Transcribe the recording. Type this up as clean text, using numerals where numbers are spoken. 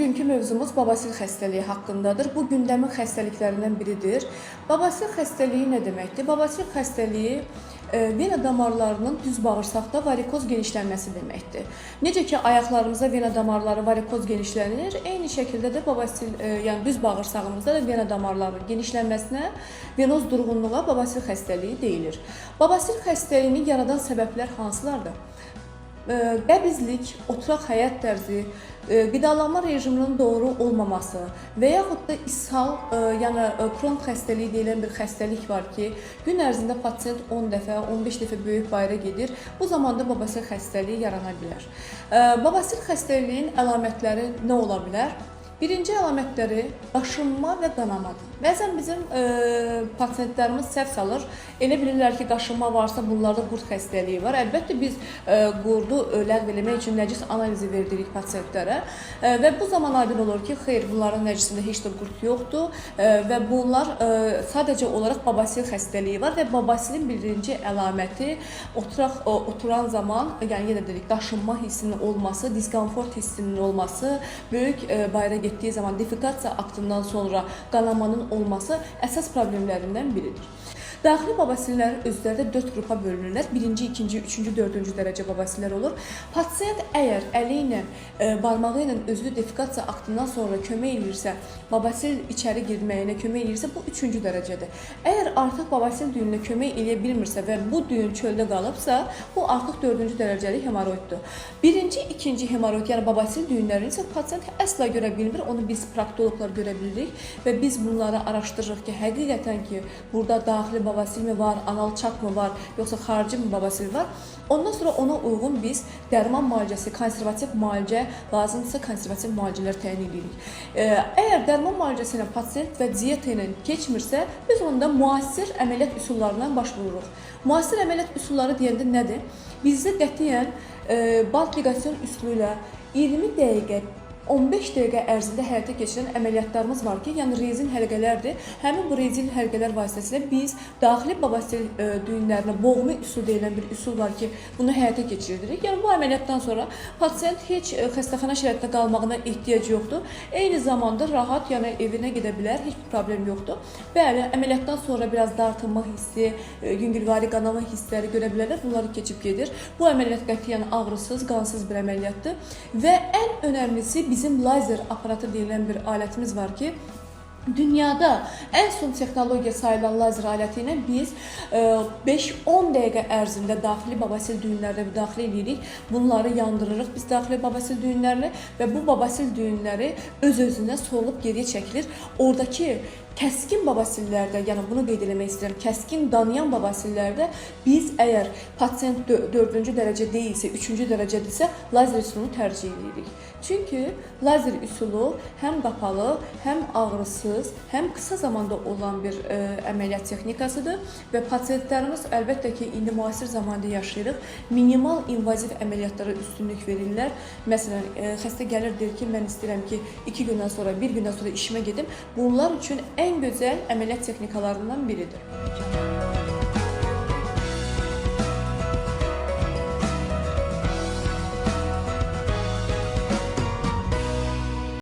bugünkü mövzumuz babasil xəstəliyi haqqındadır. Bu gündəmin xəstəliklərindən biridir. Babasil xəstəliyi nə deməkdir? Babasil xəstəliyi vena damarlarının düz bağırsaqda varikoz genişlənməsi deməkdir. Necə ki ayaqlarımızda vena damarları varikoz genişlənir, eyni şəkildə də babasil, yəni düz bağırsağımızda da vena damarlarının genişlənməsinə, venoz durğunluğa babasil xəstəliyi deyilir. Babasil xəstəliyini yaradan səbəblər hansılardır? Qəbizlik, oturaq həyat tərzi, qidalanma rejiminin doğru olmaması və yaxud da ishal, yəni Kron xəstəliyi deyilən bir xəstəlik var ki, gün ərzində pasiyent 10 dəfə, 15 dəfə böyük bayıra gedir. Bu zamanda babasil xəstəliyi yarana bilər. Babasil xəstəliyinin əlamətləri nə ola bilər? Birinci əlamətləri qaşınma və qanamadır. Bəzən bizim pasiyentlərimiz səhv salır. Elə bilirlər ki, qaşınma varsa bunlarda qurd xəstəliyi var. Əlbəttə biz qurdu ləğv eləmək üçün nəcis analizi verdirik pasiyentlərə və bu zaman aydın olur ki, xeyr, bunların nəcisində heç də qurd yoxdur və bunlar sadəcə olaraq babasil xəstəliyi var və babasilin birinci əlaməti oturan zaman, yəni yenə dedik, qaşınma hissinin olması, diskomfort hissinin olması, böyük bayıra getdiyi zaman defekasiya aktından sonra qanamanın olması əsas problemlərindən biridir. Daxili babasillər özləri 4 qrupa bölünürlər. Birinci, ikinci, üçüncü, dördüncü dərəcə babasillər olur. Pasiyent əgər əli ilə, barmağı ilə özlü defekasiya aktından sonra kömək edirsə, babasil içəri girməyinə kömək edirsə, bu üçüncü dərəcədir. Əgər artıq babasil düyününə kömək edə bilmirsə və bu düyün çöldə qalıbsa, bu artıq dördüncü dərəcəli hemoroiddir. Birinci, ikinci hemoroid, yəni babasil düyünlərini isə pasiyent əsla görə bilmir. Onu biz proktologlar görə bilirik və biz bunları araşdırırıq ki, həqiqətən ki, burada daxili babasil mi var, anal çap mı var, yoxsa xarici mi babasil var? Ondan sonra ona uyğun biz dərman müalicəsi, konservativ müalicə, lazımdırsa konservativ müalicələr təyin edirik. Əgər dərman müalicəsi ilə pasiyent və diyeta ilə keçmirsə, biz onda müasir əməliyyat üsullarından başvururuq. Müasir əməliyyat üsulları deyəndə nədir? Bizdə qətiyyən bant liqasyon üsulu ilə 20 dəqiqə 15 dəqiqə ərzində həyata keçirilən əməliyyatlarımız var ki, yəni rezin həlqələrdir. Həmin bu rezin həlqələr vasitəsilə biz daxili babasil düyünlərinə boğma üsulu deyilən bir üsul var ki, bunu həyata keçiririk. Yəni bu əməliyyatdan sonra pasiyent heç xəstəxana şəraitində qalmağına ehtiyac yoxdur. Eyni zamanda rahat, yəni evinə gedə bilər, heç bir problem yoxdur. Bəli, əməliyyatdan sonra biraz dartınma hissi, yüngülvari qanama hissləri görə bilərlər, bunları keçib gedir. Bu əməliyyat qətiyyən ağrısız, qansız bir əməliyyatdır və ən önəmlisi bizim lazer aparatı deyilən bir alətimiz var ki, dünyada ən son texnologiya sayılan lazer aləti ilə biz 5-10 dəqiqə ərzində daxili babasil düyünlərinə müdaxilə edirik. Bunları yandırırıq biz daxili babasil düyünlərini və bu babasil düyünləri öz-özünə solub geriyə çəkilir. Oradakı kəskin babasillərdə, yəni bunu qeyd eləmək istəyirəm, kəskin danayan babasillərdə biz əgər pasiyent 4-cü dərəcə deyilsə, 3-cü dərəcədirsə, lazer üsulunu tərcih edirik. Çünki lazer üsulu həm qapalı, həm ağrısız, həm qısa zamanda olan bir əməliyyat texnikasıdır və pasiyentlərimiz əlbəttə ki, indi müasir zamanda yaşayırıq, minimal invaziv əməliyyatlara üstünlük verirlər. Məsələn, xəstə gəlir, deyir ki, mən istəyirəm ki, 2 gündən sonra, 1 gündən sonra işimə gedim. Bunlar üçün ən gözəl əməliyyat texnikalarından biridir.